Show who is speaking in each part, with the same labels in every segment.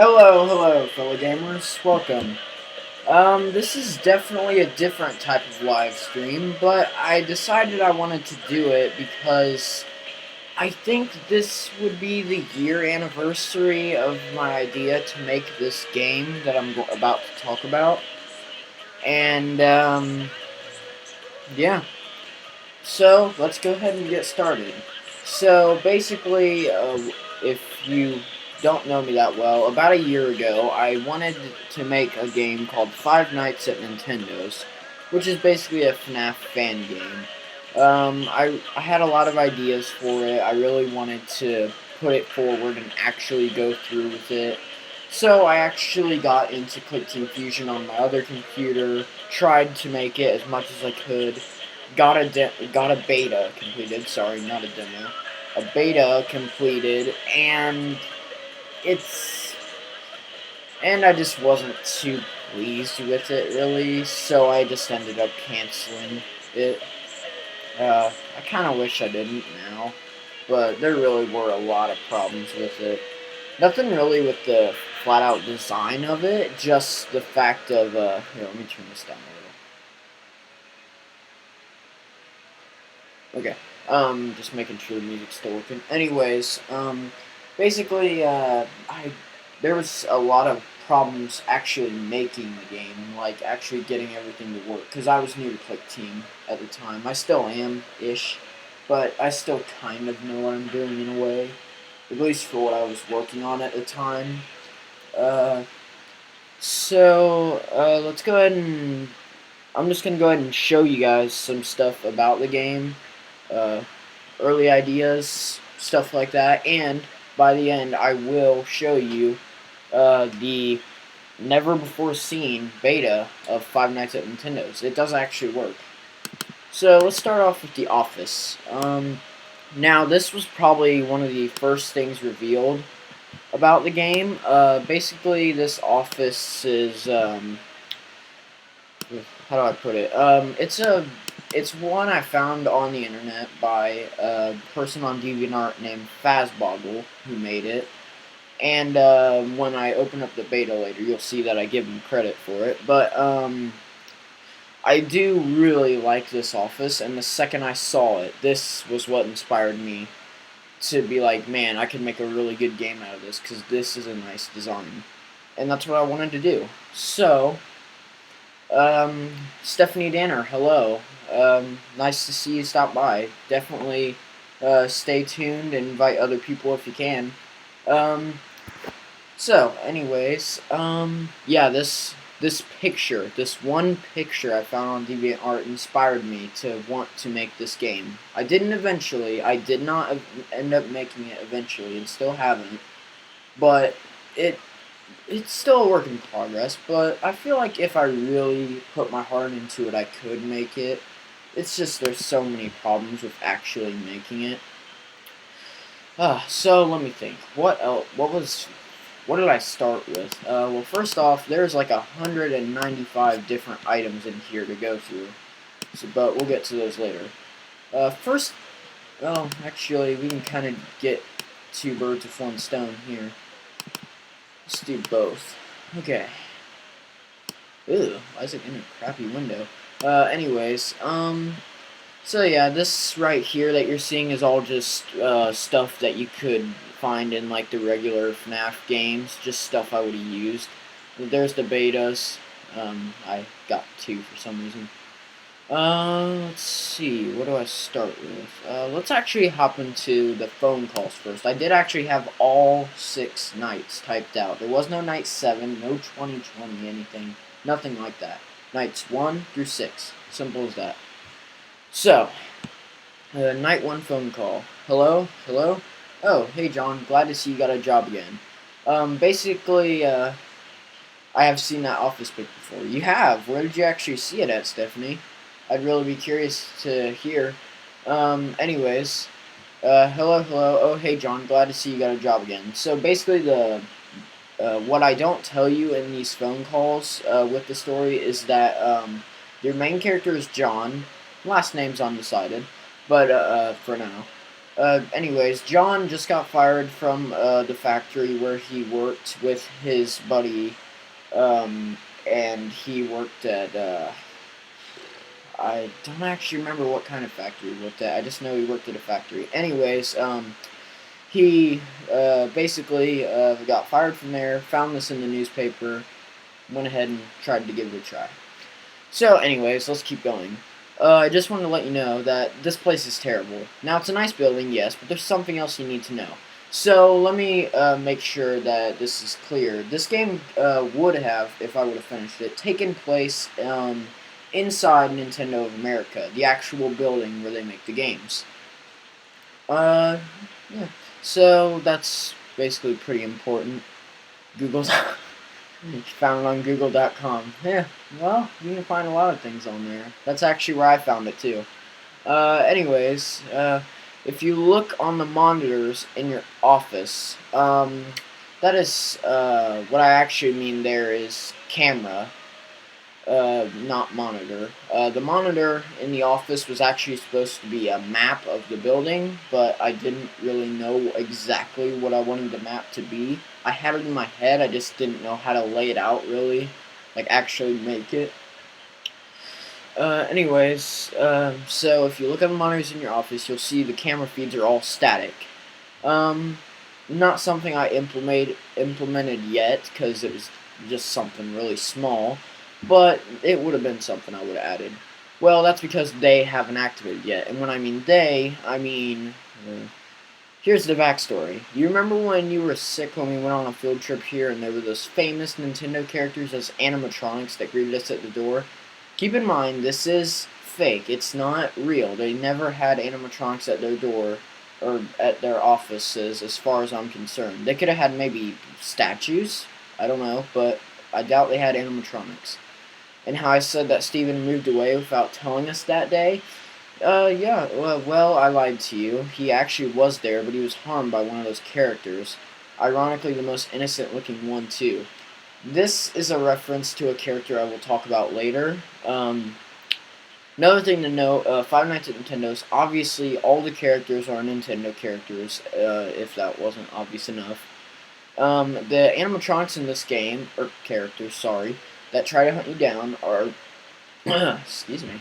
Speaker 1: Hello, fellow gamers. Welcome. This is definitely a different type of live stream, but I decided I wanted to do it because I think this would be the year anniversary of my idea to make this game that I'm about to talk about. And, yeah. So, let's go ahead and get started. So, basically, if you don't know me that well, about a year ago, I wanted to make a game called Five Nights at Nintendo's, which is basically a FNAF fan game. I had a lot of ideas for it. I really wanted to put it forward and actually go through with it. So I actually got into QuickTeam Fusion on my other computer, tried to make it as much as I could, got a beta completed. Sorry, not a demo. A beta completed, and it's and I just wasn't too pleased with it really, so I just ended up canceling it. I kind of wish I didn't now, but there really were a lot of problems with it. Nothing really with the flat out design of it, just the fact of here, let me turn this down a little. Okay. Just making sure the music's still working. Anyways, basically, there was a lot of problems actually making the game, like actually getting everything to work, because I was new to QuickTeam at the time. I still am, ish, but I still kind of know what I'm doing in a way, at least for what I was working on at the time. Uh, let's go ahead and I'm just gonna go ahead and show you guys some stuff about the game. Uh, Early ideas, stuff like that, and by the end, I will show you the never before seen beta of Five Nights at Nintendo's. It does actually work. So let's start off with The Office. Now, this was probably one of the first things revealed about the game. Basically, this office is how do I put it? It's one I found on the internet by a person on DeviantArt named Fazboggle who made it. And when I open up the beta later, you'll see that I give him credit for it. But I do really like this office, and the second I saw it, this was what inspired me to be like, man, I could make a really good game out of this because this is a nice design, and that's what I wanted to do. So Stephanie Danner, hello. Nice to see you stop by. Definitely stay tuned and invite other people if you can. Um, yeah, this picture, this one picture I found on DeviantArt inspired me to want to make this game. I didn't eventually. I did not end up making it eventually, and still haven't. But it it's still a work in progress, but I feel like if I really put my heart into it, I could make it. It's just there's so many problems with actually making it. So let me think. What else? What did I start with? Well, first off, there's like 195 different items in here to go through. But we'll get to those later. First, well, actually, we can kind of get two birds with one stone here. Let's do both. Okay. Ew, why is it in a crappy window? So yeah, this right here that you're seeing is all just stuff that you could find in like the regular FNAF games, just stuff I would have used. There's the betas. I got two for some reason. Let's see, what do I start with? Let's actually hop into the phone calls first. I did actually have all 6 nights typed out. There was no night 7, no 2020, anything, nothing like that. Nights 1 through 6, simple as that. So, night 1 phone call. Hello? Hello? Oh, hey John, glad to see you got a job again. Basically, I have seen that office pic before. You have? Where did you actually see it at, Stephanie? I'd really be curious to hear. Anyways, hello. Oh, hey, John. Glad to see you got a job again. So basically, what I don't tell you in these phone calls with the story is that your main character is John. Last name's undecided, but for now. Anyways, John just got fired from the factory where he worked with his buddy, and he worked at. I don't actually remember what kind of factory he worked at. I just know he worked at a factory. Anyways, he basically got fired from there. Found this in the newspaper. Went ahead and tried to give it a try. So, anyways, let's keep going. I just wanted to let you know that this place is terrible. Now, it's a nice building, yes, but there's something else you need to know. So, let me make sure that this is clear. This game would have, if I would have finished it, taken place inside Nintendo of America, the actual building where they make the games. Yeah. So, that's basically pretty important. Google's... Found it on Google.com. Yeah, well, you can find a lot of things on there. That's actually where I found it too. Anyways, if you look on the monitors in your office, that is, what I actually mean there is camera, not monitor. The monitor in the office was actually supposed to be a map of the building, but I didn't really know exactly what I wanted the map to be. I had it in my head, I just didn't know how to lay it out, really. Like, actually make it. Anyways, so if you look at the monitors in your office, you'll see the camera feeds are all static. Not something I implemented yet, because it was just something really small. But it would have been something I would have added. Well, that's because they haven't activated yet. And when I mean they, I mean... here's the backstory. You remember when you were sick when we went on a field trip here and there were those famous Nintendo characters as animatronics that greeted us at the door? Keep in mind, this is fake. It's not real. They never had animatronics at their door or at their offices as far as I'm concerned. They could have had maybe statues. I don't know, but I doubt they had animatronics. And how I said that Steven moved away without telling us that day? Yeah, well, I lied to you. He actually was there, but he was harmed by one of those characters. Ironically, the most innocent-looking one, too. This is a reference to a character I will talk about later. Another thing to note, Five Nights at Nintendo's, obviously, all the characters are Nintendo characters, if that wasn't obvious enough. The animatronics in this game, or characters, sorry, that try to hunt you down are, excuse me,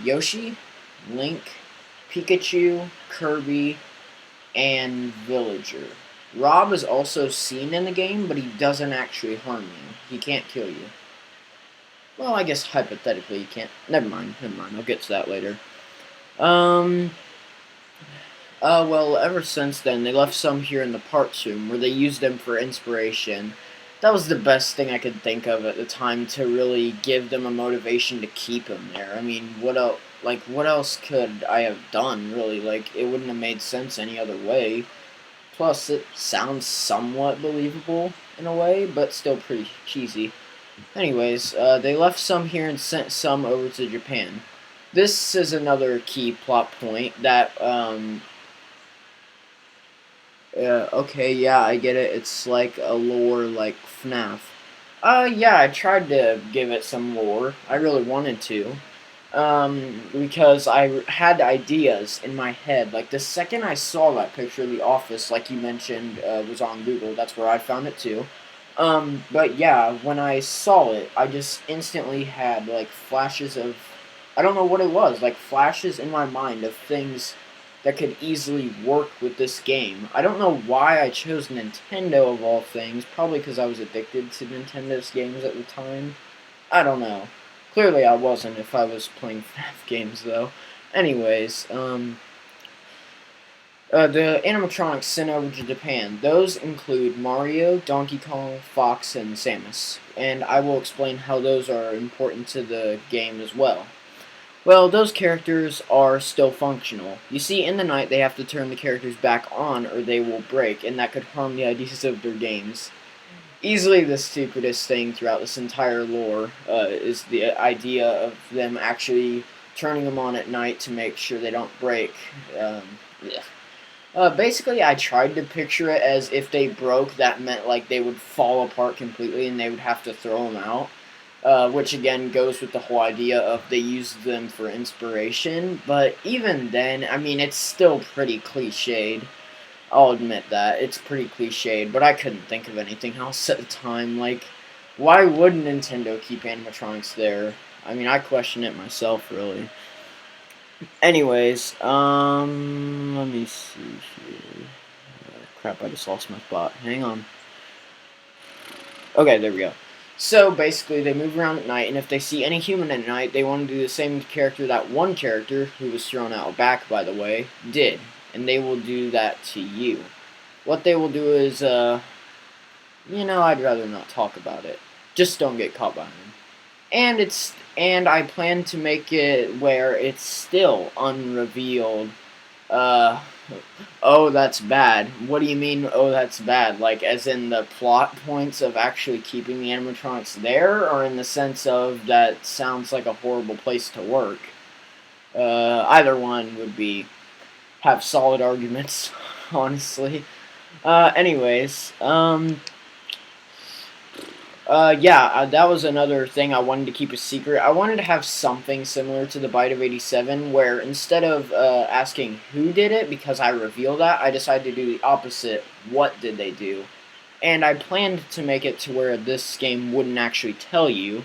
Speaker 1: Yoshi, Link, Pikachu, Kirby, and Villager. Rob is also seen in the game, but he doesn't actually harm you. He can't kill you. Well, I guess hypothetically he can't. Never mind. I'll get to that later. Well, ever since then, they left some here in the parts room, where they used them for inspiration. That was the best thing I could think of at the time to really give them a motivation to keep them there. I mean, what else? Like, what else could I have done, really? Like, it wouldn't have made sense any other way. Plus, it sounds somewhat believable in a way, but still pretty cheesy. Anyways, they left some here and sent some over to Japan. This is another key plot point that, okay, yeah, I get it. It's like a lore like FNAF. Yeah, I tried to give it some lore. I really wanted to. Because I had ideas in my head. Like, the second I saw that picture of the office, like you mentioned, was on Google. That's where I found it, too. But yeah, when I saw it, I just instantly had, like, flashes of... I don't know what it was. Like, flashes in my mind of things that could easily work with this game. I don't know why I chose Nintendo of all things. Probably because I was addicted to Nintendo's games at the time. I don't know. Clearly I wasn't if I was playing FNAF games, though. Anyways, the animatronics sent over to Japan. Those include Mario, Donkey Kong, Fox, and Samus. And I will explain how those are important to the game as well. Well, those characters are still functional. You see, in the night they have to turn the characters back on or they will break, and that could harm the ideas of their games. Easily the stupidest thing throughout this entire lore is the idea of them actually turning them on at night to make sure they don't break. Basically, I tried to picture it as if they broke, that meant like they would fall apart completely and they would have to throw them out. which again goes with the whole idea of they use them for inspiration. But even then, I mean, it's still pretty cliched. I'll admit that. It's pretty cliched, but I couldn't think of anything else at the time. Like, why would Nintendo keep animatronics there? I mean, I question it myself, really. Anyways, let me see here. Crap, I just lost my spot. Hang on. Okay, there we go. So basically, they move around at night, and if they see any human at night, they want to do the same character that one character, who was thrown out back, by the way, did. And they will do that to you. What they will do is, I'd rather not talk about it. Just don't get caught by them. And I plan to make it where it's still unrevealed. Uh, oh, that's bad. What do you mean, oh, that's bad? Like, as in the plot points of actually keeping the animatronics there, or in the sense of that sounds like a horrible place to work? Either one would have solid arguments, honestly. Anyways, that was another thing I wanted to keep a secret. I wanted to have something similar to the Bite of 87, where instead of asking who did it, because I reveal that, I decided to do the opposite. What did they do? And I planned to make it to where this game wouldn't actually tell you.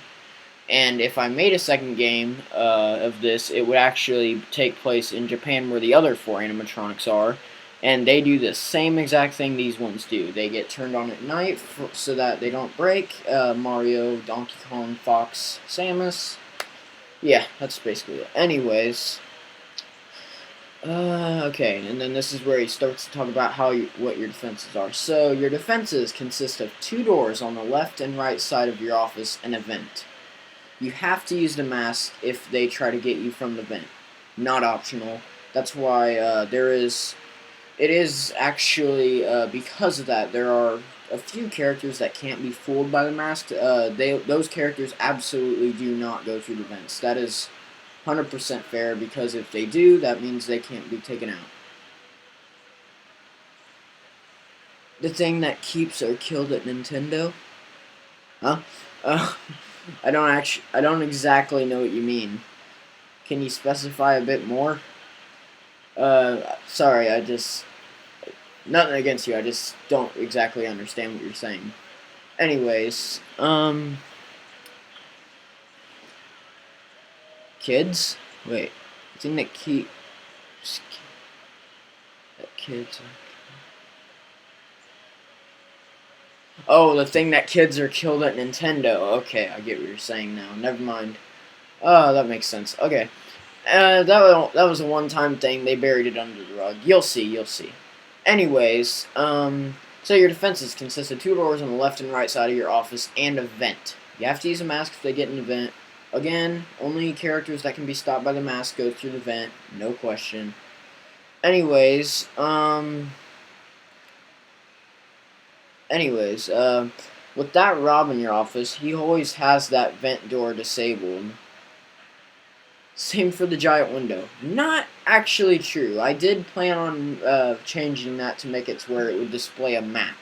Speaker 1: And if I made a second game of this, it would actually take place in Japan, where the other 4 animatronics are. And they do the same exact thing these ones do. They get turned on at night so that they don't break. Mario, Donkey Kong, Fox, Samus. Yeah, that's basically it. Anyways. Okay, and then this is where he starts to talk about what your defenses are. So, your defenses consist of 2 doors on the left and right side of your office and a vent. You have to use the mask if they try to get you from the vent. Not optional. That's why it is actually, because of that, there are a few characters that can't be fooled by the mask. Those characters absolutely do not go through the vents. That is 100% fair, because if they do, that means they can't be taken out. The thing that keeps or killed at Nintendo? Huh? I don't exactly know what you mean. Can you specify a bit more? Sorry, nothing against you, I just don't exactly understand what you're saying. Anyways, kids? Wait, I think that kids are... Oh, the thing that kids are killed at Nintendo. Okay, I get what you're saying now. Never mind. Oh, that makes sense. Okay. That was a one-time thing. They buried it under the rug. You'll see. Anyways, so your defenses consist of 2 doors on the left and right side of your office and a vent. You have to use a mask if they get in the vent. Again, only characters that can be stopped by the mask go through the vent. No question. Anyways, with that Rob in your office, he always has that vent door disabled. Same for the giant window. Not actually true. I did plan on changing that to make it to where it would display a map.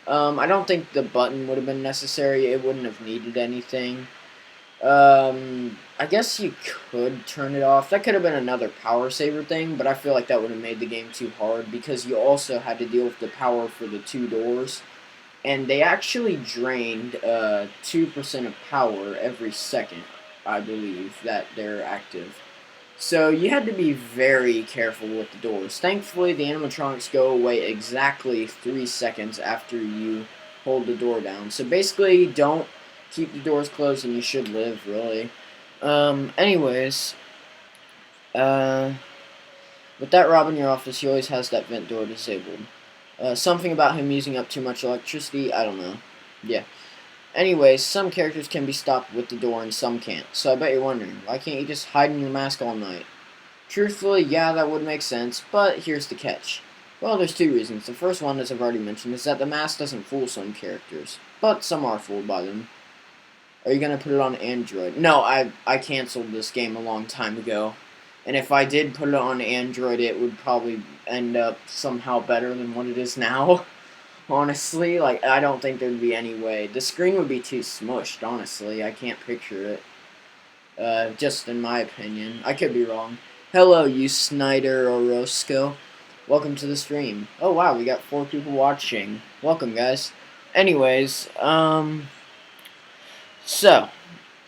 Speaker 1: I don't think the button would have been necessary. It wouldn't have needed anything. I guess you could turn it off. That could have been another power saver thing, but I feel like that would have made the game too hard, because you also had to deal with the power for the 2 doors. And they actually drained 2% of power every second, I believe, that they're active. So you had to be very careful with the doors. Thankfully, the animatronics go away exactly 3 seconds after you hold the door down. So basically, don't keep the doors closed and you should live, really. Anyways, with that Rob in your office, he always has that vent door disabled. Something about him using up too much electricity, I don't know. Yeah. Anyways, some characters can be stopped with the door and some can't. So I bet you're wondering, why can't you just hide in your mask all night? Truthfully, yeah, that would make sense, but here's the catch. Well, there's 2 reasons. The first one, as I've already mentioned, is that the mask doesn't fool some characters, but some are fooled by them. Are you going to put it on Android? No, I canceled this game a long time ago. And if I did put it on Android, it would probably end up somehow better than what it is now. Honestly, like, I don't think there'd be any way. The screen would be too smushed, honestly. I can't picture it. Just in my opinion. I could be wrong. Hello, you Snyder Orozco. Welcome to the stream. Oh, wow, we got 4 people watching. Welcome, guys. Anyways, so, so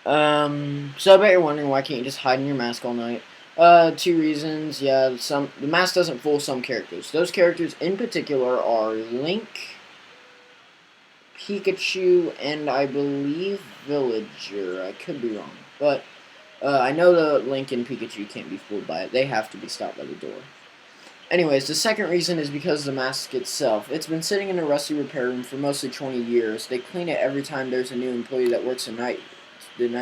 Speaker 1: I bet you're wondering why can't you just hide in your mask all night? 2 reasons. Yeah, the mask doesn't fool some characters. Those characters in particular are Link, Pikachu, and I believe Villager. I could be wrong, but I know the Link and Pikachu can't be fooled by it. They have to be stopped by the door. Anyways, the second reason is because of the mask itself. It's been sitting in a rusty repair room for mostly 20 years. They clean it every time there's a new employee that works the night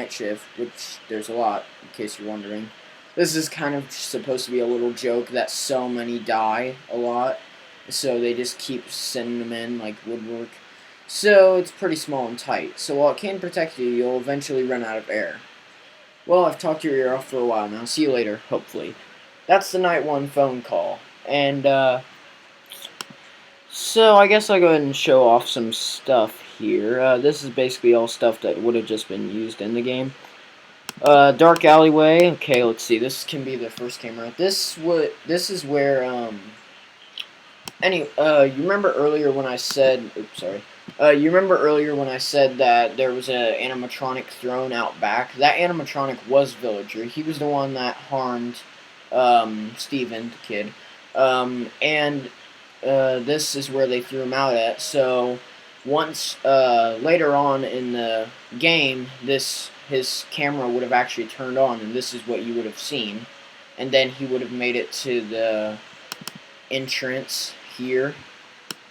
Speaker 1: shift, which there's a lot, in case you're wondering. This is kind of supposed to be a little joke that so many die a lot, so they just keep sending them in like woodwork. So it's pretty small and tight. So while it can protect you, you'll eventually run out of air. Well, I've talked your ear off for a while now. See you later, hopefully. That's the night 1 phone call. And, so I guess I'll go ahead and show off some stuff here. This is basically all stuff that would have just been used in the game. Dark alleyway. Okay, let's see. This can be the first camera. This is where, you remember earlier when I said, oops, sorry. You remember earlier when I said that there was an animatronic thrown out back? That animatronic was Villager. He was the one that harmed, Steven, the kid. And this is where they threw him out at. So once later on in the game, his camera would have actually turned on, and this is what you would have seen. And then he would have made it to the entrance here,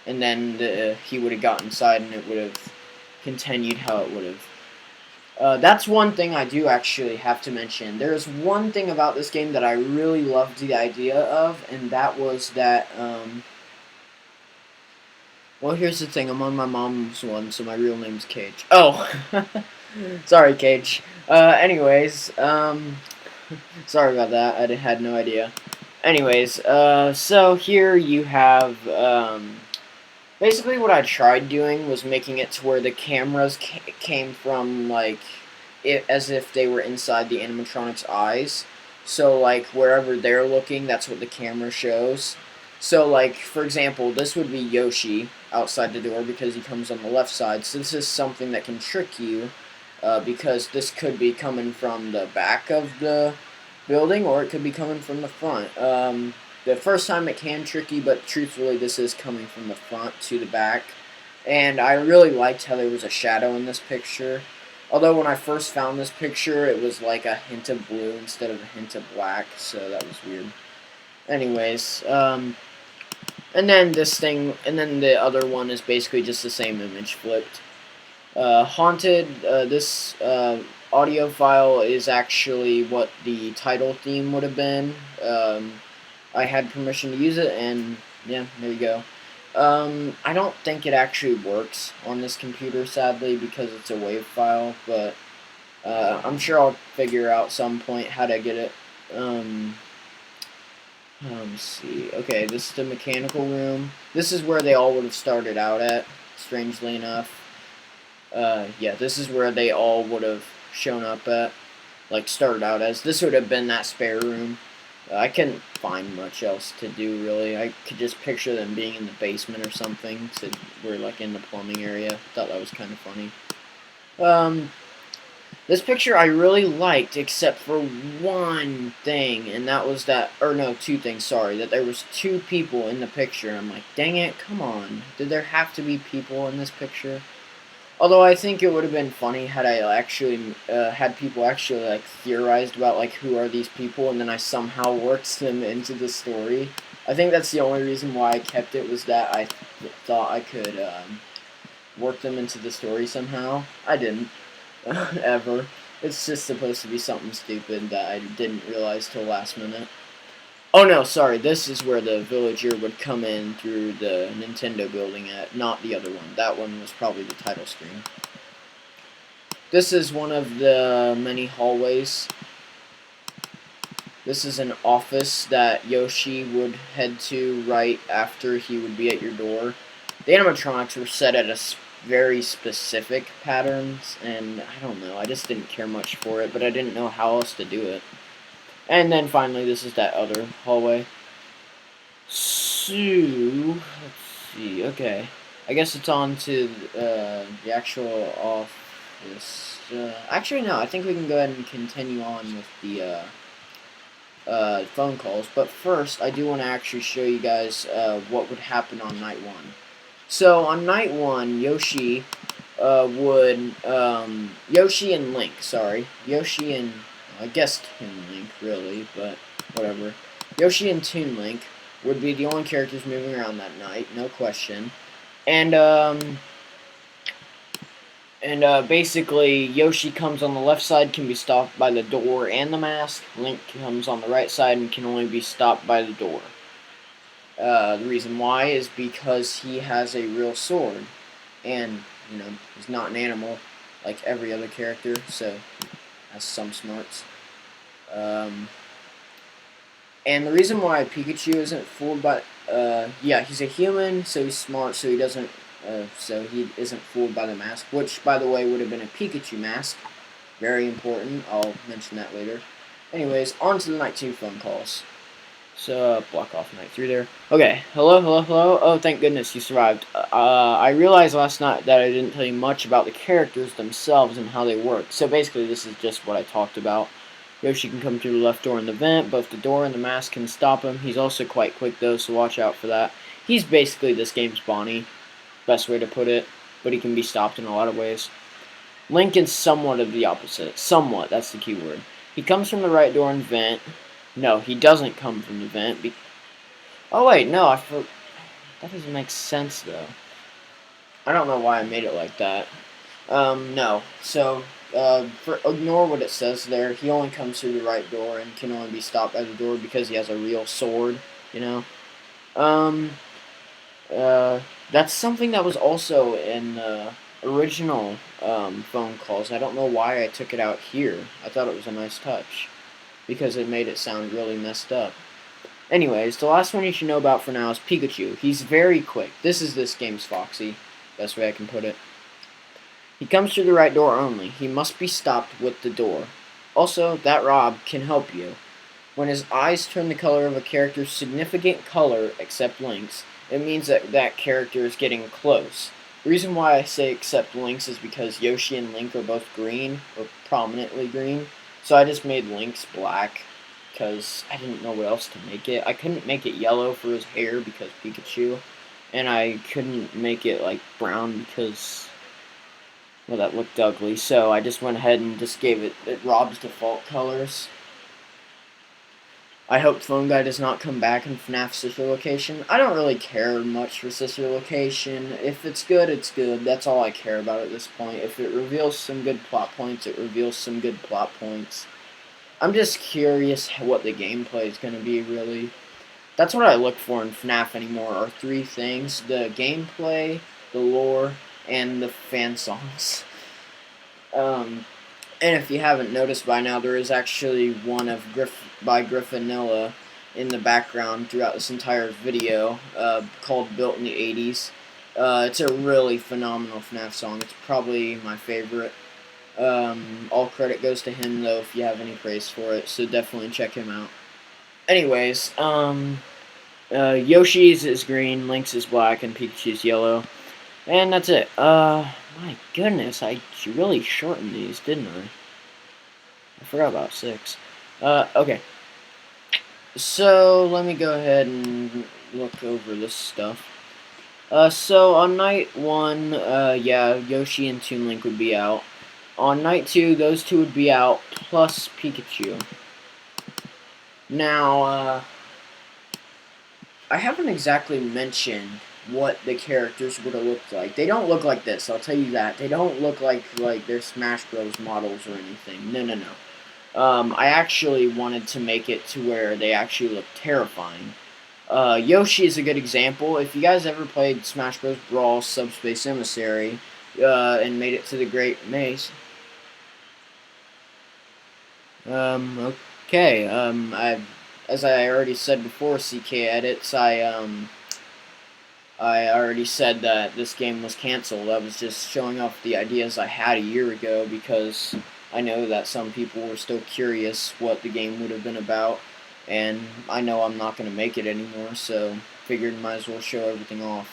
Speaker 1: and then he would have got inside, and it would have continued how it would have. That's one thing I do actually have to mention. There's one thing about this game that I really loved the idea of, and that was that, well, here's the thing. I'm on my mom's one, so my real name's Cage. Oh! Sorry, Cage. Anyways, sorry about that. I had no idea. Anyways, so here you have, basically what I tried doing was making it to where the cameras came from, like, as if they were inside the animatronic's eyes. So, like, wherever they're looking, that's what the camera shows. So, like, for example, this would be Yoshi outside the door because he comes on the left side. So this is something that can trick you, because this could be coming from the back of the building, or it could be coming from the front. The first time it can trick you, but truthfully this is coming from the front to the back. And I really liked how there was a shadow in this picture. Although when I first found this picture, it was like a hint of blue instead of a hint of black, so that was weird. Anyways, and then this thing, and then the other one is basically just the same image flipped. Haunted, this audio file is actually what the title theme would have been. I had permission to use it, and yeah, there you go. I don't think it actually works on this computer, sadly, because it's a WAV file, but I'm sure I'll figure out some point how to get it. Let's see. Okay, this is the mechanical room. This is where they all would have started out at, strangely enough. Yeah, this is where they all would have shown up at, like, started out as. This would have been that spare room. I couldn't find much else to do, really. I could just picture them being in the basement or something, so we're, like, in the plumbing area. Thought that was kind of funny. This picture I really liked, except for one thing, and that was that, or no, 2 things, sorry, that there was 2 people in the picture. I'm like, dang it, come on. Did there have to be people in this picture? Although I think it would have been funny had I actually had people actually like theorized about like who are these people, and then I somehow worked them into the story. I think that's the only reason why I kept it, was that I thought I could work them into the story somehow. I didn't ever. It's just supposed to be something stupid that I didn't realize till last minute. Oh no, sorry, this is where the villager would come in through the Nintendo building at, not the other one. That one was probably the title screen. This is one of the many hallways. This is an office that Yoshi would head to right after he would be at your door. the animatronics were set at a very specific patterns, and I don't know, I just didn't care much for it, but I didn't know how else to do it. And then finally, this is that other hallway. So, let's see, okay. I guess it's on to the actual office. Actually, no, I think we can go ahead and continue on with the phone calls. But first, I do want to actually show you guys what would happen on night one. So, on night one, Yoshi Yoshi and Link, sorry. Yoshi and, I guess Toon Link, really, but whatever. Yoshi and Toon Link would be the only characters moving around that night, no question. And basically, Yoshi comes on the left side, can be stopped by the door and the mask. Link comes on the right side and can only be stopped by the door. The reason why is because he has a real sword. And, you know, he's not an animal like every other character, so has some smarts. And the reason why Pikachu isn't fooled by, yeah, he's a human, so he's smart, so he doesn't, so he isn't fooled by the mask, which, by the way, would have been a Pikachu mask. Very important. I'll mention that later. Anyways, on to the night 2 phone calls. So, block off night 3 there. Okay, hello, hello, hello. Oh, thank goodness you survived. I realized last night that I didn't tell you much about the characters themselves and how they work. So basically, this is just what I talked about. Yoshi can come through the left door in the vent. Both the door and the mask can stop him. He's also quite quick, though, so watch out for that. He's basically this game's Bonnie. Best way to put it. But he can be stopped in a lot of ways. Link is somewhat of the opposite. Somewhat, that's the key word. He comes from the right door and vent. No, he doesn't come from the vent. Oh, wait, no, that doesn't make sense, though. I don't know why I made it like that. No. So, ignore what it says there. He only comes through the right door and can only be stopped by the door because he has a real sword, you know? That's something that was also in the original, phone calls. I don't know why I took it out here. I thought it was a nice touch, because it made it sound really messed up. Anyways, the last one you should know about for now is Pikachu. He's very quick. This is this game's Foxy. Best way I can put it. He comes through the right door only. He must be stopped with the door. Also, that Rob can help you. When his eyes turn the color of a character's significant color, except Link's, it means that that character is getting close. The reason why I say except Link's is because Yoshi and Link are both green, or prominently green. So I just made Link's black, because I didn't know what else to make it. I couldn't make it yellow for his hair because Pikachu, and I couldn't make it like brown because, well, that looked ugly. So I just went ahead and just gave it Rob's default colors. I hope Phone Guy does not come back in FNAF Sister Location. I don't really care much for Sister Location. If it's good, it's good. That's all I care about at this point. If it reveals some good plot points, it reveals some good plot points. I'm just curious what the gameplay is going to be, really. That's what I look for in FNAF anymore, are 3 things. The gameplay, the lore, and the fan songs. And if you haven't noticed by now, there is actually one of by Griffinilla in the background throughout this entire video, called Built in the 80s. It's a really phenomenal FNAF song. It's probably my favorite. All credit goes to him, though, if you have any praise for it, so definitely check him out. Anyways, Yoshi's is green, Link's is black, and Pikachu's yellow. And that's it. My goodness, I really shortened these, didn't I? I forgot about 6. Okay. So, let me go ahead and look over this stuff. So on night 1, yeah, Yoshi and Toon Link would be out. On night 2, those 2 would be out, plus Pikachu. Now, I haven't exactly mentioned what the characters would have looked like. They don't look like this, I'll tell you that. They don't look like they're Smash Bros. Models or anything. No, no, no. I actually wanted to make it to where they actually look terrifying. Yoshi is a good example. If you guys ever played Smash Bros. Brawl Subspace Emissary, and made it to the Great Maze. Okay, as I already said before, CK Edits, I I already said that this game was canceled. I was just showing off the ideas I had a year ago because I know that some people were still curious what the game would have been about, and I know I'm not going to make it anymore, so figured might as well show everything off.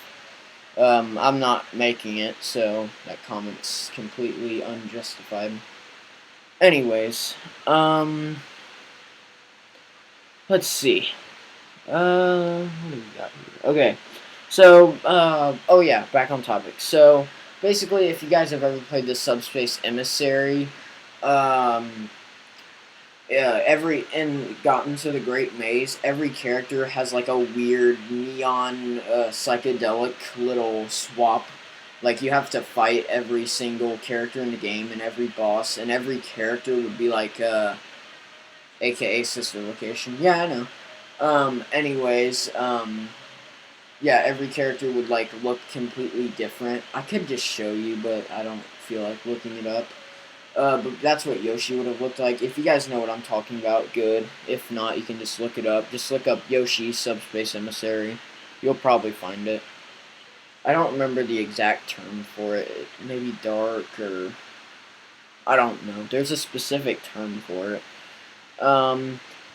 Speaker 1: I'm not making it, so that comment's completely unjustified. Anyways, let's see. What do we got here? Okay, so, oh yeah, back on topic. So, basically, if you guys have ever played the Subspace Emissary, um, yeah, and gotten to the Great Maze, every character has like a weird neon psychedelic little swap. Like you have to fight every single character in the game and every boss, and every character would be like AKA sister location. Yeah, I know. Anyways, yeah, every character would like look completely different. I could just show you, but I don't feel like looking it up. But that's what Yoshi would have looked like. If you guys know what I'm talking about, good. If not, you can just look it up. Just look up Yoshi Subspace Emissary. You'll probably find it. I don't remember the exact term for it. Maybe dark or I don't know. There's a specific term for it.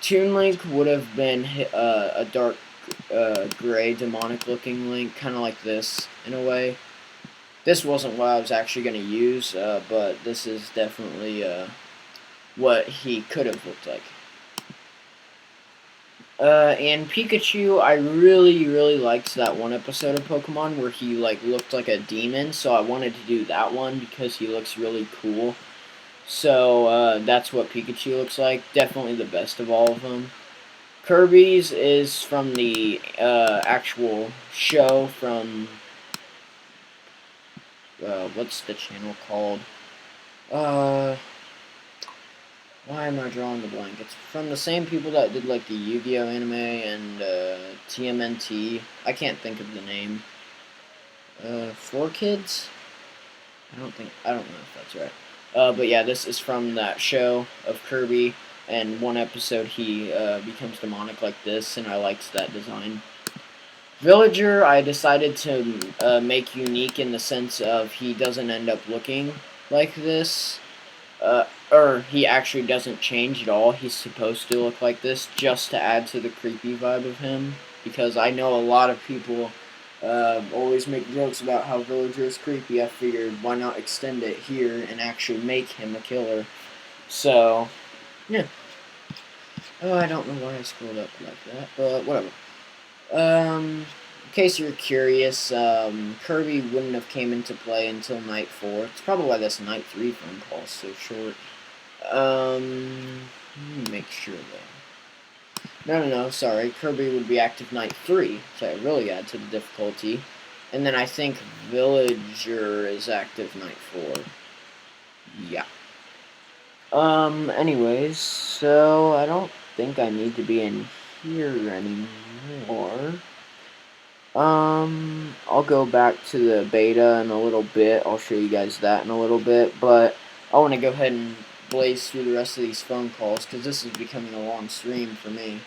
Speaker 1: Toon Link would have been a dark gray demonic looking Link, kind of like this in a way. This wasn't what I was actually going to use, but this is definitely what he could have looked like. And Pikachu, I really liked that one episode of Pokemon where he like looked like a demon, so I wanted to do that one because he looks really cool. So that's what Pikachu looks like. Definitely the best of all of them. Kirby's is from the actual show from what's the channel called? Uh, why am I drawing the blank? It's from the same people that did like the Yu-Gi-Oh anime and TMNT. I can't think of the name. 4Kids? I don't know if that's right. But yeah, this is from that show of Kirby, and one episode he becomes demonic like this, and I liked that design. Villager, I decided to make unique in the sense of he doesn't end up looking like this. Or he actually doesn't change at all. He's supposed to look like this just to add to the creepy vibe of him. Because I know a lot of people always make jokes about how Villager is creepy. I figured why not extend it here and actually make him a killer. So, yeah. Oh, I don't know why I scrolled up like that, but whatever. In case you're curious, Kirby wouldn't have came into play until Night 4. It's probably why this Night 3 phone call is so short. Let me make sure though. No, sorry. Kirby would be active Night 3, so I really add to the difficulty. And then I think Villager is active Night 4. Yeah. Anyways, so I don't think I need to be in here anymore. I'll go back to the beta in a little bit. I'll show you guys that in a little bit, but I want to go ahead and blaze through the rest of these phone calls because this is becoming a long stream for me.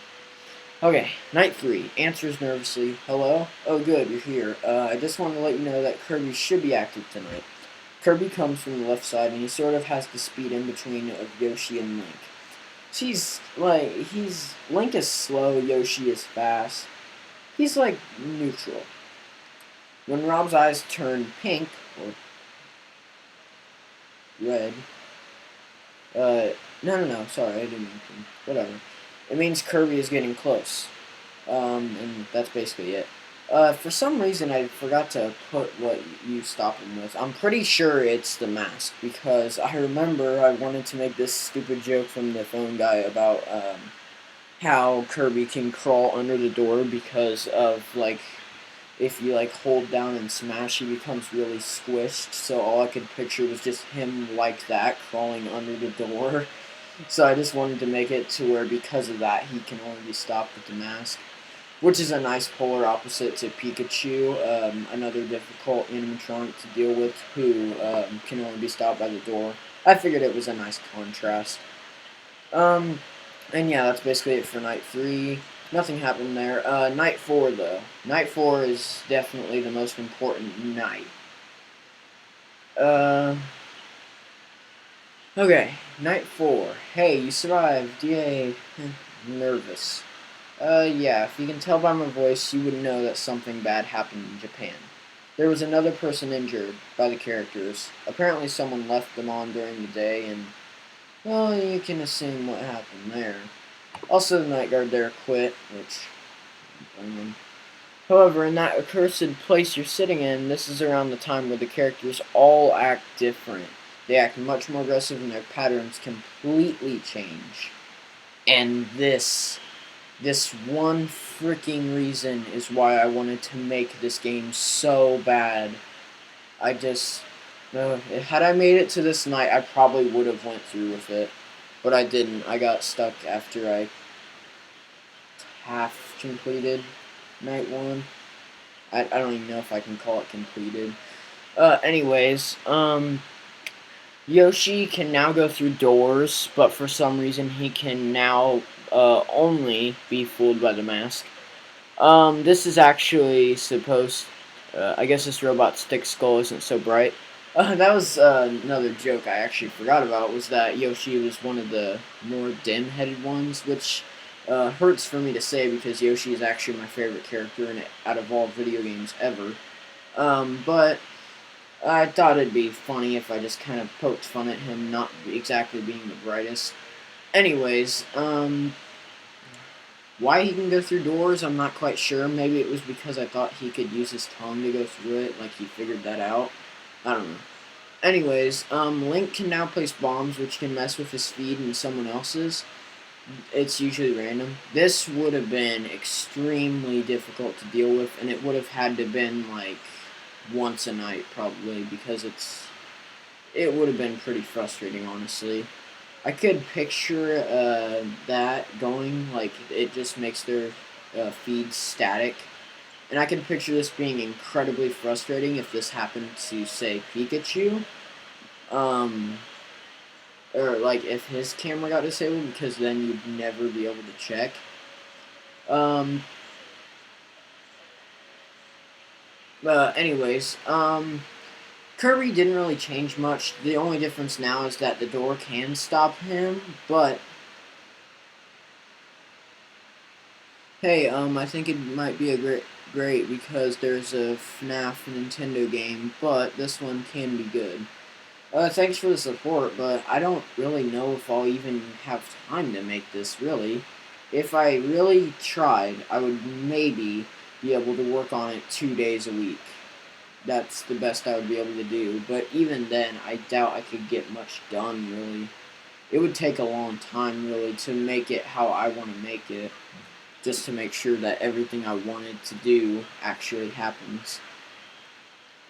Speaker 1: Okay, Night 3. Answers nervously. Hello? Oh, good, you're here. I just wanted to let you know that Kirby should be active tonight. Kirby comes from the left side, and he sort of has the speed in between of Yoshi and Link. Link is slow, Yoshi is fast. He's like neutral. When Rob's eyes turn pink or red, no, sorry, I didn't mean pink. Whatever. It means Kirby is getting close. And that's basically it. For some reason, I forgot to put what you stop him with. I'm pretty sure it's the mask because I remember I wanted to make this stupid joke from the phone guy about how Kirby can crawl under the door because of like if you like hold down and smash, he becomes really squished. So all I could picture was just him like that crawling under the door. So I just wanted to make it to where because of that he can only be stopped with the mask. Which is a nice polar opposite to Pikachu, another difficult animatronic to deal with who can only be stopped by the door. I figured it was a nice contrast. And yeah, that's basically it for Night 3. nothing happened there. Night 4, though. Night 4 is definitely the most important night. Okay, night 4. Hey, you survived. Yay. Nervous. Yeah, if you can tell by my voice, you would know that something bad happened in Japan. There was another person injured by the characters. Apparently someone left them on during the day, and, well, you can assume what happened there. Also, the night guard there quit, which, however, in that accursed place you're sitting in, this is around the time where the characters all act different. They act much more aggressive and their patterns completely change. And this one freaking reason is why I wanted to make this game so bad. I just, had I made it to this night, I probably would have went through with it. But I didn't. I got stuck after I half completed night 1. I don't even know if I can call it completed. Anyways, Yoshi can now go through doors, but for some reason he can now only be fooled by the mask. This is actually supposed. I guess this robot stick skull isn't so bright. That was another joke I actually forgot about. Was that Yoshi was one of the more dim-headed ones, which hurts for me to say because Yoshi is actually my favorite character in it out of all video games ever. But I thought it'd be funny if I just kind of poked fun at him not exactly being the brightest. Anyways, why he can go through doors, I'm not quite sure. Maybe it was because I thought he could use his tongue to go through it, like he figured that out. I don't know. Anyways, Link can now place bombs, which can mess with his speed and someone else's. It's usually random. This would have been extremely difficult to deal with, and it would have had to been like once a night probably, because it would have been pretty frustrating, honestly. I could picture that going, like, it just makes their feed static. And I can picture this being incredibly frustrating if this happened to, say, Pikachu. Or, like, if his camera got disabled, because then you'd never be able to check. Anyways, Kirby didn't really change much. The only difference now is that the door can stop him, but hey, I think it might be a great because there's a FNAF Nintendo game, but this one can be good. Thanks for the support, but I don't really know if I'll even have time to make this, really. If I really tried, I would maybe be able to work on it 2 days a week. That's the best I would be able to do, but even then, I doubt I could get much done, really. It would take a long time, really, to make it how I want to make it, just to make sure that everything I wanted to do actually happens.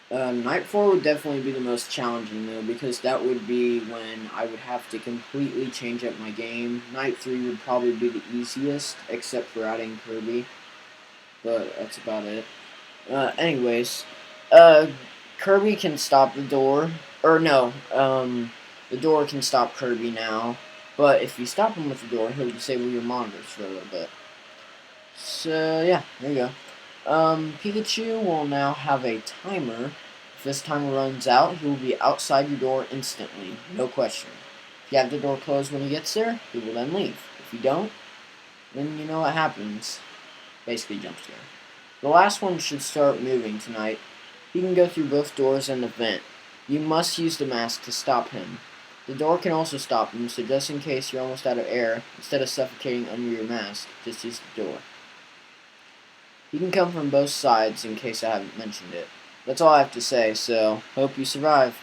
Speaker 1: Night 4 would definitely be the most challenging, though, because that would be when I would have to completely change up my game. Night 3 would probably be the easiest, except for adding Kirby, but that's about it. Anyways, Kirby can stop the door, or no, the door can stop Kirby now, but if you stop him with the door, he'll disable your monitors for a little bit. So, yeah, there you go. Pikachu will now have a timer. If this timer runs out, he will be outside your door instantly, no question. If you have the door closed when he gets there, he will then leave. If you don't, then you know what happens. Basically, jump scare. The last one should start moving tonight. He can go through both doors and the vent. You must use the mask to stop him. The door can also stop him, so just in case you're almost out of air, instead of suffocating under your mask, just use the door. You can come from both sides in case I haven't mentioned it. That's all I have to say, so hope you survive.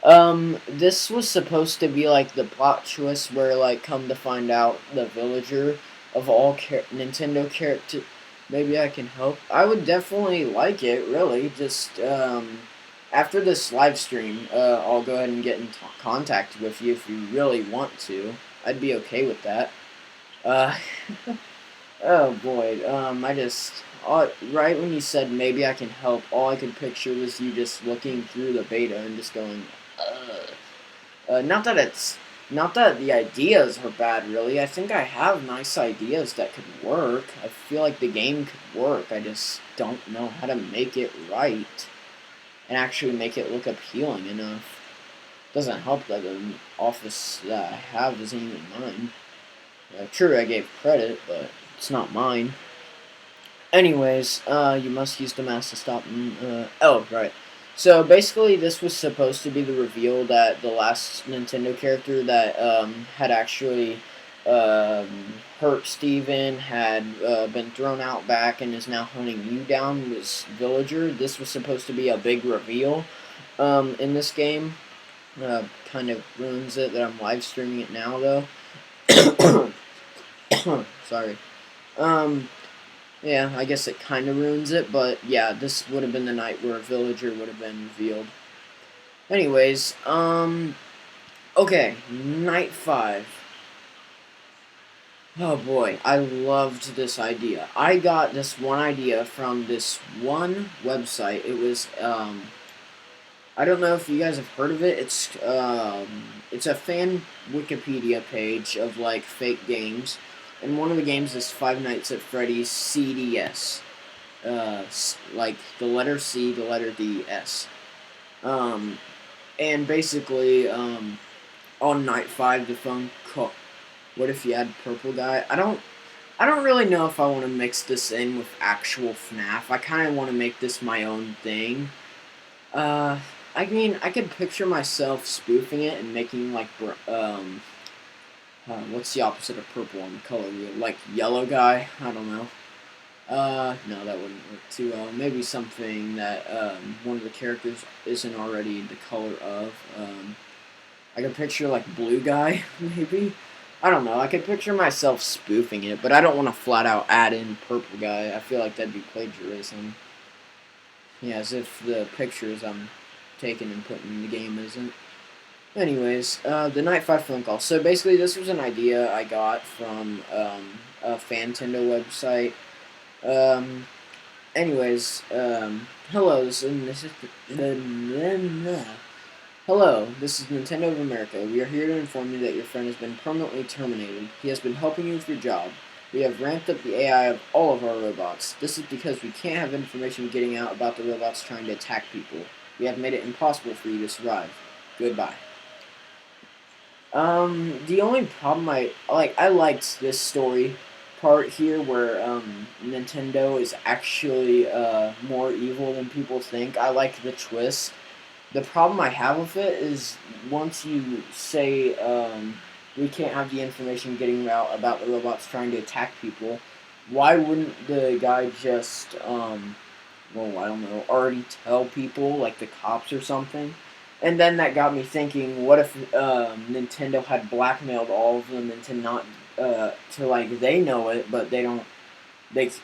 Speaker 1: This was supposed to be like the plot twist where, like, come to find out the villager of all Nintendo character. Maybe I can help. I would definitely like it, really. Just, after this live stream, I'll go ahead and get in contact with you if you really want to. I'd be okay with that. Oh boy, right when you said maybe I can help, all I could picture was you just looking through the beta and just going, not that it's Not that the ideas are bad, really. I think I have nice ideas that could work. I feel like the game could work. I just don't know how to make it right and actually make it look appealing enough. Doesn't help that the office that I have isn't even mine. True, I gave credit, but it's not mine. Anyways, you must use the mouse to stop. Oh, right. So basically, this was supposed to be the reveal that the last Nintendo character that had actually hurt Steven had been thrown out back and is now hunting you down was Villager. This was supposed to be a big reveal in this game. Kind of ruins it that I'm live streaming it now, though. Sorry. Um, yeah, I guess it kind of ruins it, but yeah, this would have been the night where a Villager would have been revealed. Anyways, okay, night 5. Oh boy, I loved this idea. I got this one idea from this one website. It was, I don't know if you guys have heard of it. It's a fan Wikipedia page of, like, fake games. And one of the games is Five Nights at Freddy's CDS. Like the letter C, the letter D, S. Um, and basically, on night 5, the phone call. What if you had Purple Guy? I don't really know if I want to mix this in with actual FNAF. I kind of want to make this my own thing. Uh, I mean, I could picture myself spoofing it and making, like, what's the opposite of purple on the color wheel? Like yellow guy? I don't know. No, that wouldn't work too well. Maybe something that one of the characters isn't already the color of. I could picture like blue guy, maybe. I don't know. I could picture myself spoofing it, but I don't want to flat out add in purple guy. I feel like that'd be plagiarism. Yeah, as if the pictures I'm taking and putting in the game isn't. Anyways, the Night 5 phone call. So basically, this was an idea I got from a Fantendo website. Um, hello, hello, this is Nintendo of America. We are here to inform you that your friend has been permanently terminated. He has been helping you with your job. We have ramped up the AI of all of our robots. This is because we can't have information getting out about the robots trying to attack people. We have made it impossible for you to survive. Goodbye. The only problem I liked this story part here where Nintendo is actually more evil than people think. I like the twist. The problem I have with it is once you say we can't have the information getting out about the robots trying to attack people, why wouldn't the guy just well, I don't know, already tell people, like the cops or something? And then that got me thinking, what if Nintendo had blackmailed all of them into not, to like, they know it, but they aren't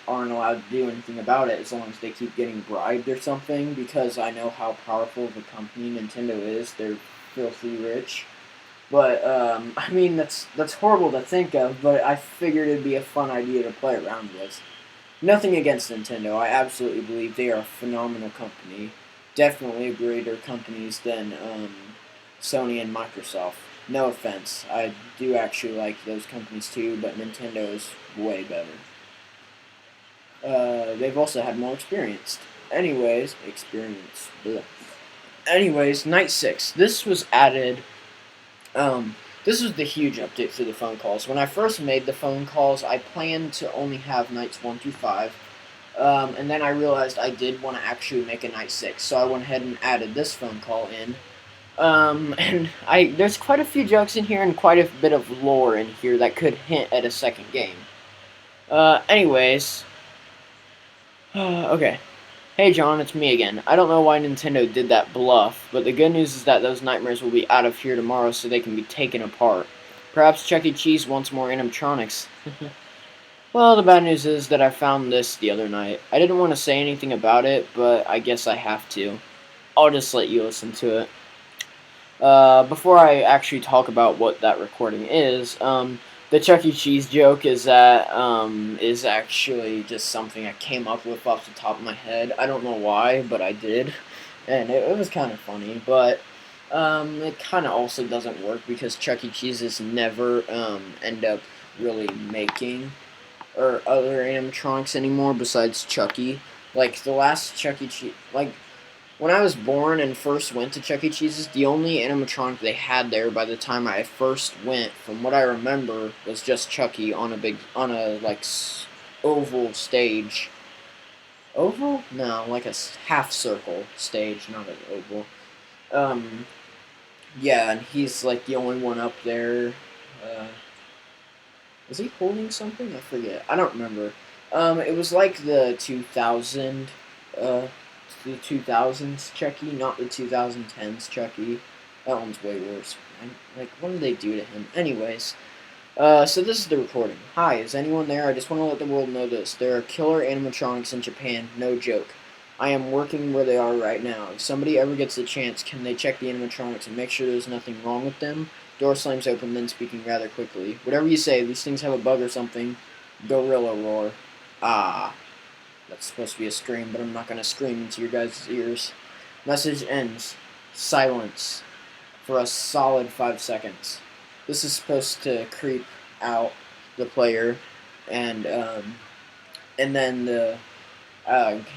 Speaker 1: allowed to do anything about it as long as they keep getting bribed or something, because I know how powerful of a company Nintendo is. They're filthy rich. But, I mean, that's horrible to think of, but I figured it'd be a fun idea to play around with. Nothing against Nintendo. I absolutely believe they are a phenomenal company. Definitely greater companies than Sony and Microsoft. No offense. I do actually like those companies too, but Nintendo is way better. They've also had more experience. Bleh. Anyways, Night 6. This was added. This was the huge update for the phone calls. When I first made the phone calls, I planned to only have nights 1 through 5. And then I realized I did want to actually make a night 6, so I went ahead and added this phone call in. And there's quite a few jokes in here and quite a bit of lore in here that could hint at a second game. Anyways. Okay. Hey John, it's me again. I don't know why Nintendo did that bluff, but the good news is that those nightmares will be out of here tomorrow so they can be taken apart. Perhaps Chuck E. Cheese wants more animatronics. Well, the bad news is that I found this the other night. I didn't want to say anything about it, but I guess I have to. I'll just let you listen to it. Before I actually talk about what that recording is, the Chuck E. Cheese joke is actually just something I came up with off the top of my head. I don't know why, but I did, and it was kind of funny. But It kind of also doesn't work because Chuck E. Cheese's never end up really making or other animatronics anymore besides Chucky. Like the last Chuck E. Cheese, like when I was born and first went to Chuck E. Cheese's, the only animatronic they had there by the time I first went, from what I remember, was just Chucky on a oval stage. Oval? No, like a half circle stage, not an oval. Um, yeah, and he's like the only one up there. Uh, is he holding something? I forget. I don't remember. It was like uh, the 2000s Chucky, not the 2010s Chucky. That one's way worse. Like, what did they do to him? Anyways, so this is the recording. Hi, is anyone there? I just want to let the world know this. There are killer animatronics in Japan, no joke. I am working where they are right now. If somebody ever gets the chance, can they check the animatronics and make sure there's nothing wrong with them? Door slams open, then speaking rather quickly. Whatever you say, these things have a bug or something. Gorilla roar. Ah. That's supposed to be a scream, but I'm not going to scream into your guys' ears. Message ends. Silence. For a solid 5 seconds. This is supposed to creep out the player, and then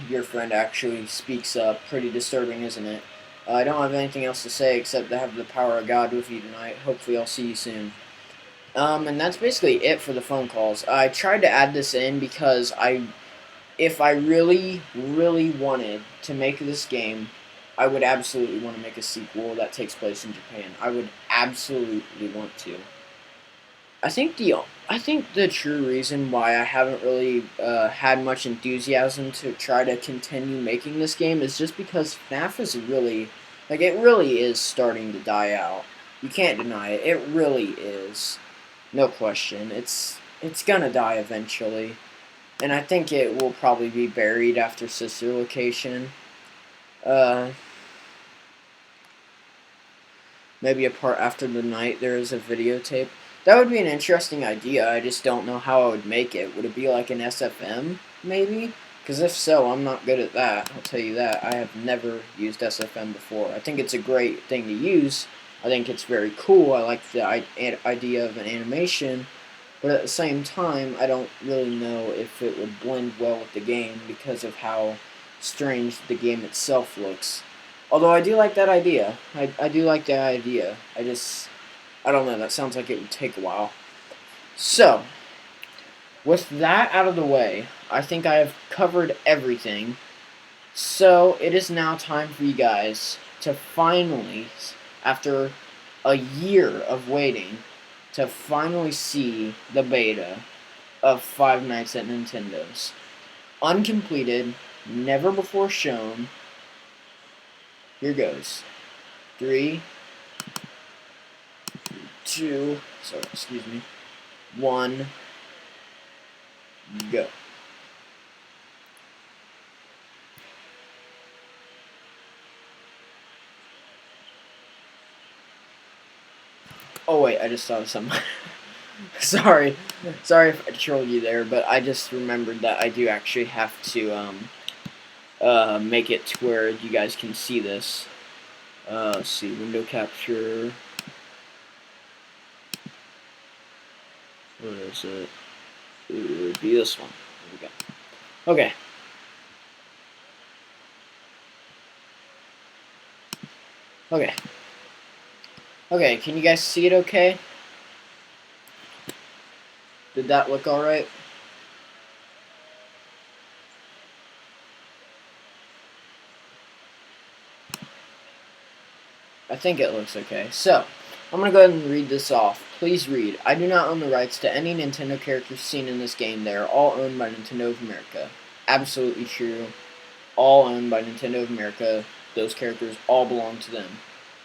Speaker 1: your friend actually speaks up. Pretty disturbing, isn't it? I don't have anything else to say except to have the power of God with you tonight. Hopefully I'll see you soon. And that's basically it for the phone calls. I tried to add this in because if I really, really wanted to make this game, I would absolutely want to make a sequel that takes place in Japan. I would absolutely want to. I think the true reason why I haven't really had much enthusiasm to try to continue making this game is just because FNAF is really, like, it really is starting to die out. You can't deny it. It really is. No question. It's gonna die eventually. And I think it will probably be buried after Sister Location. Uh, maybe a part after the night there is a videotape. That would be an interesting idea. I just don't know how I would make it. Would it be like an SFM, maybe? Because if so, I'm not good at that. I'll tell you that. I have never used SFM before. I think it's a great thing to use. I think it's very cool. I like the idea of an animation. But at the same time, I don't really know if it would blend well with the game because of how strange the game itself looks. Although I do like that idea. I do like that idea. I don't know, that sounds like it would take a while. So, with that out of the way, I think I have covered everything. So, it is now time for you guys to finally, after a year of waiting, to finally see the beta of Five Nights at Nintendo's. Uncompleted, never before shown. Here goes. 3, 2, sorry, excuse me, 1, go. Oh wait, I just thought of something. sorry if I trolled you there, but I just remembered that I do actually have to make it to where you guys can see this. Let's see, window capture. Where is it? It would be this one. There we go. Okay. Okay. Okay, can you guys see it okay? Did that look alright? I think it looks okay. So, I'm going to go ahead and read this off. Please read. I do not own the rights to any Nintendo characters seen in this game. They are all owned by Nintendo of America. Absolutely true. All owned by Nintendo of America. Those characters all belong to them.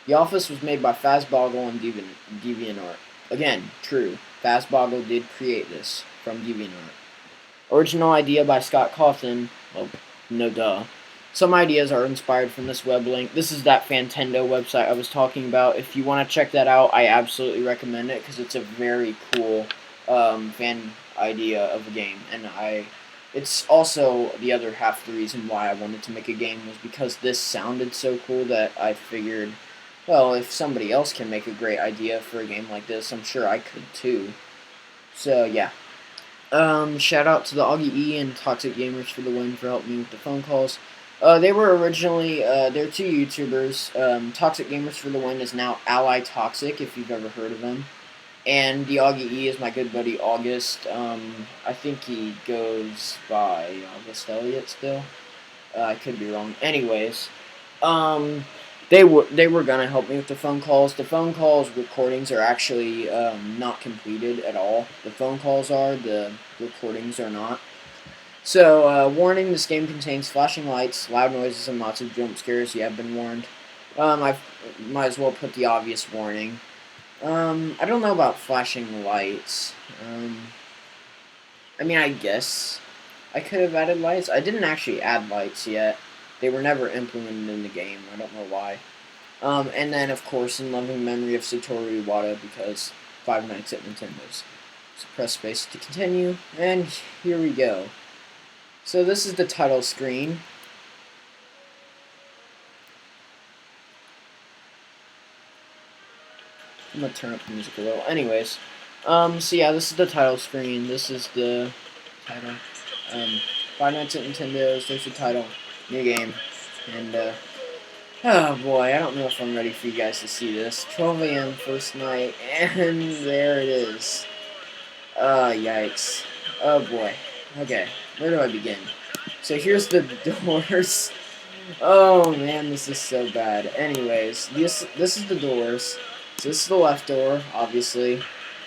Speaker 1: The Office was made by Fazboggle and DeviantArt. Again, true. Fazboggle did create this from DeviantArt. Original idea by Scott Cawthon. Well, no duh. Some ideas are inspired from this web link. This is that Fantendo website I was talking about. If you want to check that out, I absolutely recommend it because it's a very cool fan idea of a game. And it's also the other half of the reason why I wanted to make a game was because this sounded so cool that I figured well, if somebody else can make a great idea for a game like this, I'm sure I could too. So yeah. Shout out to the Augie E and Toxic Gamers for the win for helping me with the phone calls. They were originally, they're two YouTubers. Toxic Gamers for the win is now Ally Toxic, if you've ever heard of them. And the Augie E is my good buddy August. I think he goes by August Elliott still. I could be wrong. Anyways, um, they were gonna help me with the phone calls. The phone calls recordings are actually not completed at all. The phone calls are, the recordings are not. So, warning: this game contains flashing lights, loud noises, and lots of jump scares. You have been warned. I might as well put the obvious warning. I don't know about flashing lights. I mean, I guess I could have added lights. I didn't actually add lights yet. They were never implemented in the game. I don't know why. And then, of course, in loving memory of Satoru Iwata, because Five Nights at Nintendo's. So press space to continue, and here we go. So this is the title screen. I'm gonna turn up the music a little. Anyways, so yeah, this is the title screen. This is the title. Five Nights at Nintendo's. There's the title. New game. And, oh boy, I don't know if I'm ready for you guys to see this. 12 a.m. first night, and there it is. Yikes. Oh boy. Okay, where do I begin? So here's the doors. Oh man, this is so bad. Anyways, this is the doors. So this is the left door, obviously,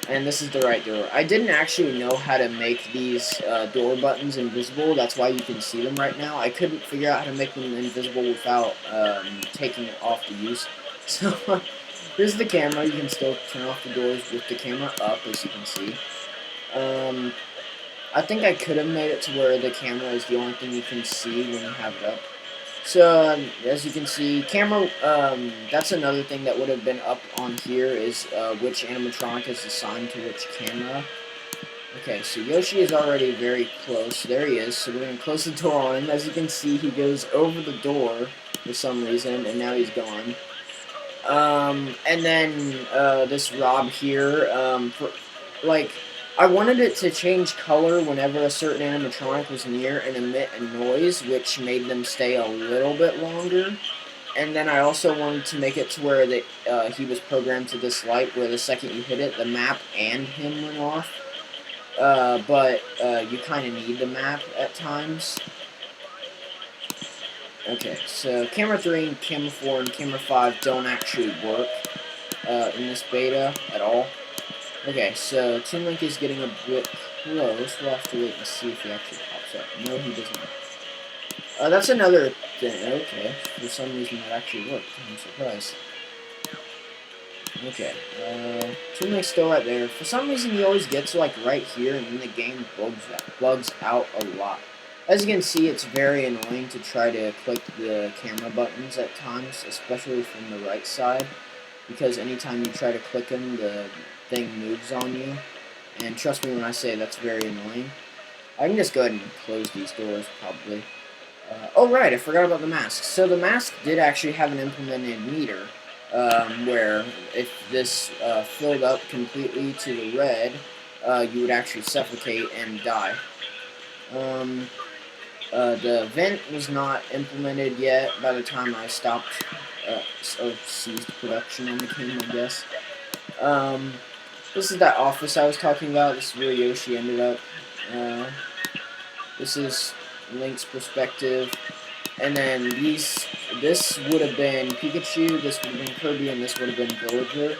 Speaker 1: and this is the right door. I didn't actually know how to make these door buttons invisible. That's why you can see them right now. I couldn't figure out how to make them invisible without taking it off the use. So here's the camera. You can still turn off the doors with the camera up, as you can see. I think I could have made it to where the camera is the only thing you can see when you have it up. So, as you can see, camera, that's another thing that would have been up on here is which animatronic is assigned to which camera. Okay, so Yoshi is already very close. There he is. So we're going to close the door on him. As you can see, he goes over the door for some reason, and now he's gone. And then this Rob here, I wanted it to change color whenever a certain animatronic was near and emit a noise, which made them stay a little bit longer. And then I also wanted to make it to where he was programmed to this light, where the second you hit it, the map and him went off. But you kind of need the map at times. Okay, so Camera 3, and Camera 4, and Camera 5 don't actually work in this beta at all. Okay, so Toon Link is getting a bit close. We'll have to wait and see if he actually pops up. No, he doesn't. That's another thing. Okay, for some reason that actually worked. I'm surprised. Okay, Toon Link's still right there. For some reason, he always gets like right here, and then the game bugs out a lot. As you can see, it's very annoying to try to click the camera buttons at times, especially from the right side, because anytime you try to click them, the thing moves on you, and trust me when I say that's very annoying. I can just go ahead and close these doors, probably. Oh right, I forgot about the mask. So the mask did actually have an implemented meter, where if this filled up completely to the red, you would actually suffocate and die. The vent was not implemented yet by the time I stopped, ceased production on the game, I guess. This is that office I was talking about. This is where Yoshi ended up. This is Link's perspective. And then this would have been Pikachu, this would have been Kirby, and this would have been Villager.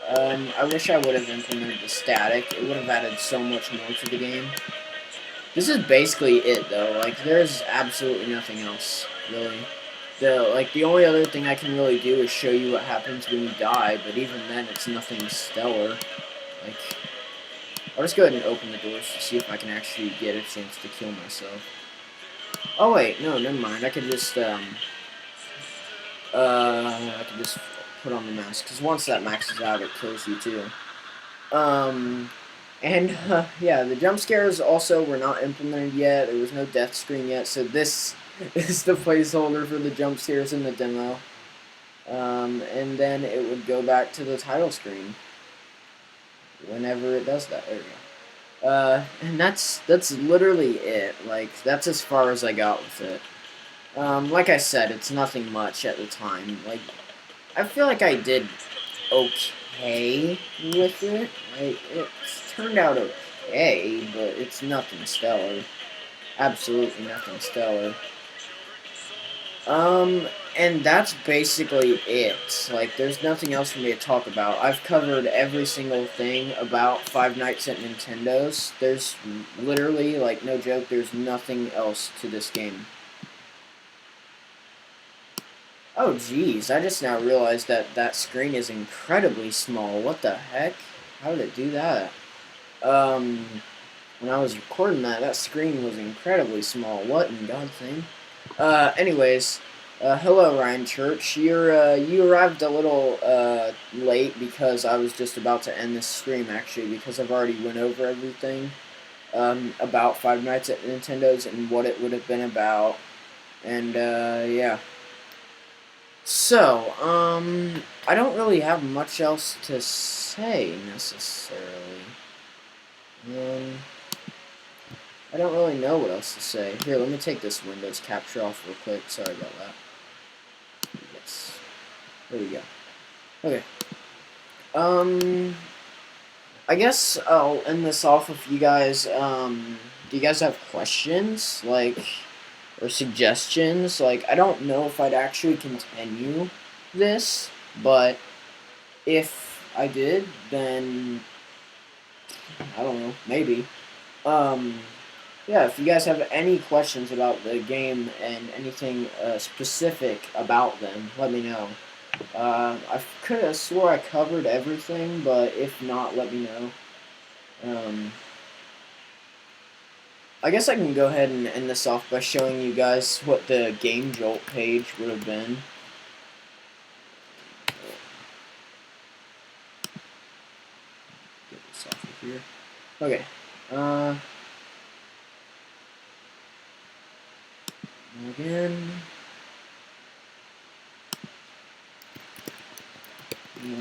Speaker 1: I wish I would have implemented the static. It would have added so much more to the game. This is basically it, though. Like, there's absolutely nothing else, really. The only other thing I can really do is show you what happens when you die, but even then, it's nothing stellar. Like, I'll just go ahead and open the doors to see if I can actually get a chance to kill myself. Oh wait, no, never mind. I could just put on the mask, because once that maxes out, it kills you too. Yeah, the jump scares also were not implemented yet. There was no death screen yet, so this is the placeholder for the jump scares in the demo. and then it would go back to the title screen whenever it does that. There we go. And that's literally it. Like, that's as far as I got with it. Like I said, it's nothing much at the time. Like, I feel like I did okay with it. Like, it's turned out okay, but it's nothing stellar. Absolutely nothing stellar. Um, and that's basically it. Like, there's nothing else for me to talk about. I've covered every single thing about Five Nights at Nintendo's. There's literally, like, no joke, there's nothing else to this game. Oh, geez, I just now realized that that screen is incredibly small. What the heck? How did it do that? Um, when I was recording that, that screen was incredibly small. What in God's name? Anyways, hello Ryan Church. You arrived a little late because I was just about to end this stream actually because I've already went over everything about Five Nights at Nintendo's and what it would have been about, and yeah. So I don't really have much else to say necessarily. Um. I don't really know what else to say. Here, let me take this Windows capture off real quick. Sorry about that. Yes. There we go. Okay. I guess I'll end this off with you guys. Do you guys have questions? Like, or suggestions? Like, I don't know if I'd actually continue this, but if I did, then I don't know, maybe. Um, Yeah, if you guys have any questions about the game and anything specific about them, let me know. I could have swore I covered everything, but if not, let me know. Um, I guess I can go ahead and end this off by showing you guys what the Game Jolt page would have been. Get this off of here. Okay. Again.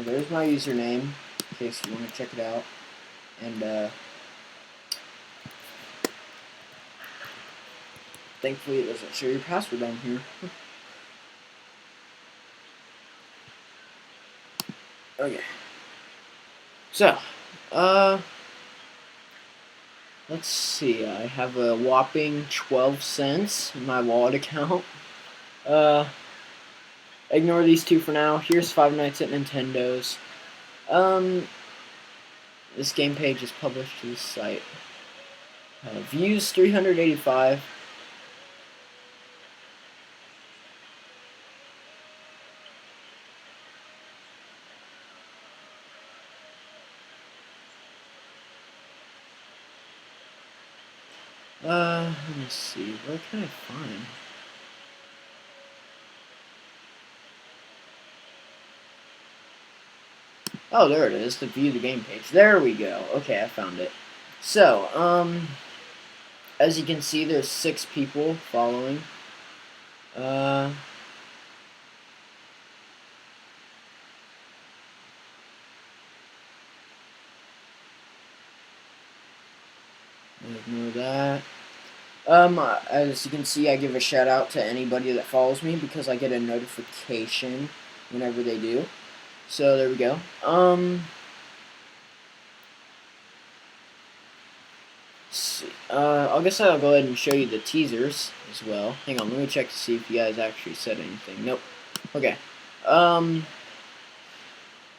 Speaker 1: There's my username, in case you want to check it out. And, thankfully it doesn't show your password on here. Okay. So, let's see. I have a whopping 12 cents in my wallet account. Ignore these two for now. Here's Five Nights at Nintendo's. This game page is published to the site. Views 385. Let me see. Where can I find? Oh, there it is. The view the game page. There we go. Okay, I found it. So, as you can see, there's 6 people following. Ignore that. As you can see, I give a shout out to anybody that follows me because I get a notification whenever they do. So there we go. I guess I'll go ahead and show you the teasers as well. Hang on, let me check to see if you guys actually said anything. Nope. Okay.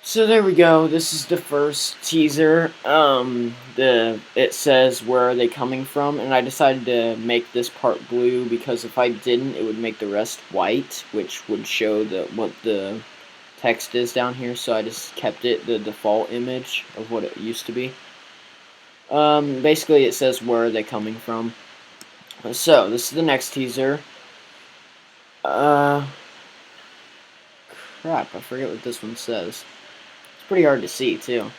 Speaker 1: So there we go. This is the first teaser. It says where are they coming from, and I decided to make this part blue because if I didn't, it would make the rest white, which would show what the text is down here. So I just kept it the default image of what it used to be. Basically it says where are they coming from. So this is the next teaser. Crap, I forget what this one says. Pretty hard to see too.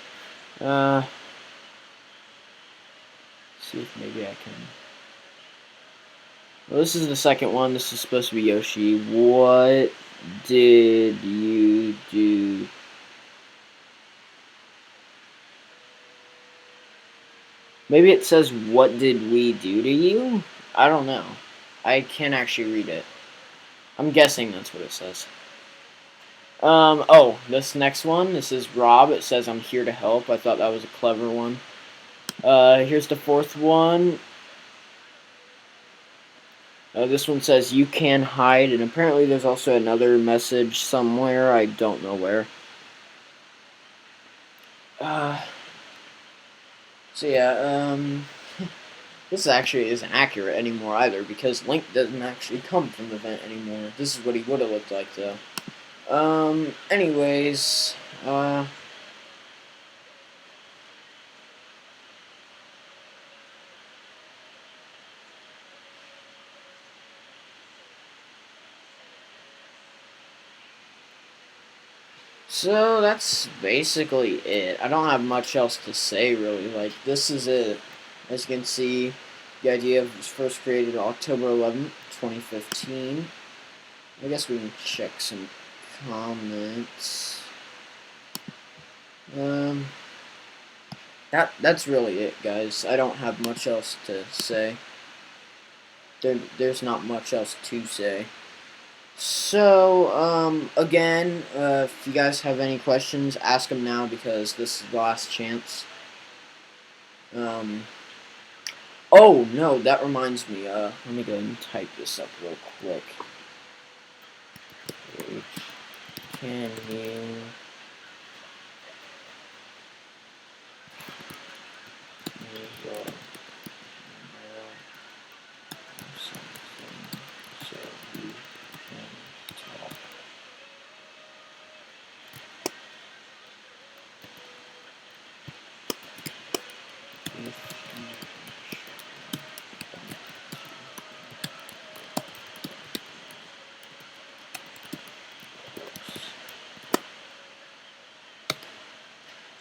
Speaker 1: See if maybe I can. Well, this is the second one. This is supposed to be Yoshi. What? did you do? Maybe it says, what did we do to you? I don't know. I can't actually read it. I'm guessing that's what it says. Oh, this next one, this is Rob. It says, I'm here to help. I thought that was a clever one. Here's the fourth one. This one says, you can hide, and apparently there's also another message somewhere. I don't know where. So yeah, this actually isn't accurate anymore either, because Link doesn't actually come from the vent anymore. This is what he would have looked like, though. Anyways, so that's basically it. I don't have much else to say, really. Like, this is it. As you can see, the idea was first created October 11th, 2015. I guess we can check some comments. That's really it, guys. I don't have much else to say. There's not much else to say. So, again, if you guys have any questions, ask them now, because this is the last chance. Oh, no, that reminds me, let me go and type this up real quick. Can you...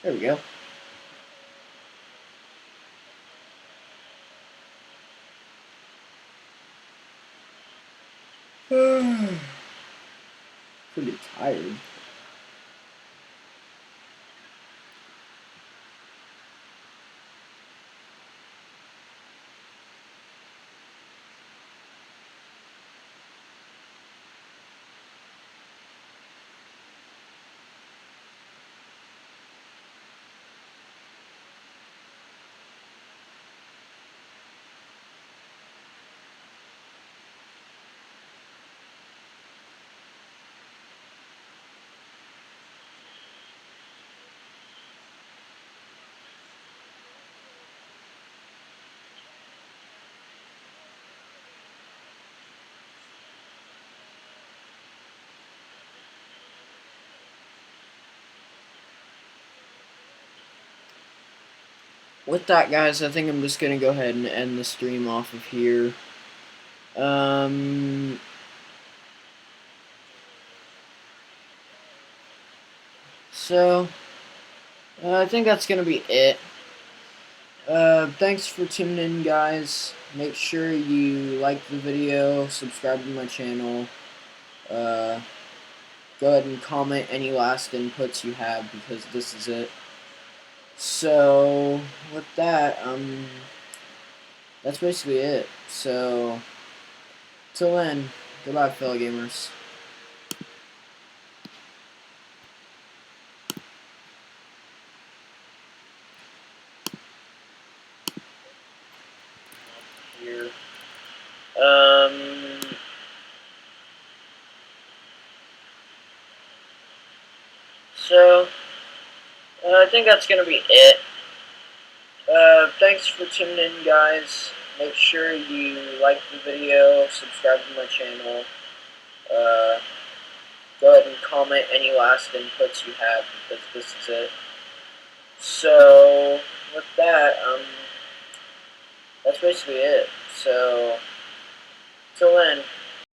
Speaker 1: There we go. Pretty tired. With that, guys, I think I'm just going to go ahead and end the stream off of here. So, I think that's going to be it. Thanks for tuning in, guys. Make sure you like the video, subscribe to my channel. Go ahead and comment any last inputs you have, because this is it. So, with that, that's basically it. So, till then, goodbye, fellow gamers. Here. So, I think that's gonna be it. Thanks for tuning in, guys. Make sure you like the video, subscribe to my channel. Go ahead and comment any last inputs you have, because this is it. So, with that, that's basically it. So, till then.